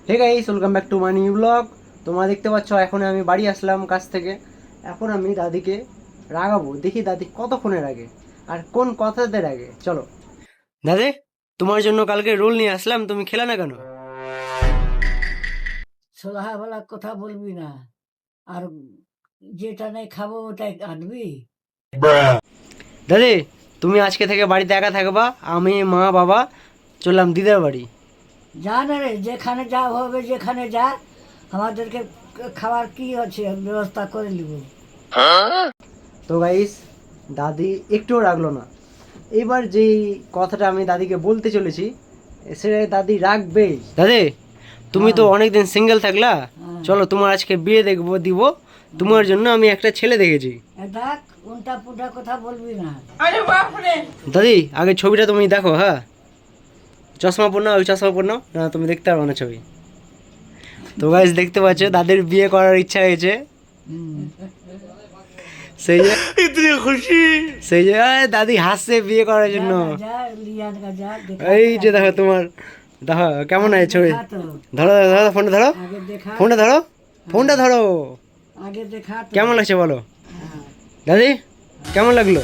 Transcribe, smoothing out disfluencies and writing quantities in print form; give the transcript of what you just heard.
Hey guys, welcome back to my new blog. তোমরা দেখতে পাচ্ছ এখন আমি বাড়ি আসলাম কাছ থেকে। এখন আমি দাদিকে রাগাবো, দেখি দাদি কতক্ষণে রাগে আর কোন কথাতে রাগে। চলো দাদি, তোমার জন্য কালকে রোল নিয়ে আসলাম, তুমি খেলে না কেন? সোলাহাবেলা কথা বলবি না, আর যেটা নেই খাবো ওটাই আনবি। দাদি, তুমি আজকে থেকে বাড়িতে একা থাকবা, আমি মা বাবা চললাম দিদার বাড়ি। যা না রে, যেখানে যা হবে, যেখানে যা আমাদেরকে খাবার কি আছে ব্যবস্থা করে নিব। তো গাইস, দাদি একটুও রাখলো না। এবার যেই কথাটা আমি দাদিকে বলতে চলেছি সেটা দাদি রাখবেই। দাদি, তুমি তো অনেকদিন সিঙ্গেল থাকলা, চলো তোমার আজকে বিয়ে দেখবো দিব। তোমার জন্য আমি একটা ছেলে দেখেছি। দেখ, উল্টা পুল্টা কথা বলবি না। দাদি, আগে ছবিটা তুমি দেখো। হ্যাঁ, চশমা পর নাও, ওই চশমা পর নাও, না তুমি দেখতে পারবো না ছবি। তো গাইস দেখতে পাচ্ছ দাদির বিয়ে করার ইচ্ছা হয়েছে। সেই যে খুশি, সেই যে দাদি হাসছে বিয়ে করার জন্য। যা লিয়ান যা এই যে দেখো তোমার, দেখো কেমন আছে ছবি। দেখা তো, ধরো ধরো ফোনটা ধরো, আগে দেখা, ফোনটা ধরো, ফোনটা ধরো। আগে দেখা তো। কেমন লাগছে বলো হ্যাঁ। দাদি, কেমন লাগলো?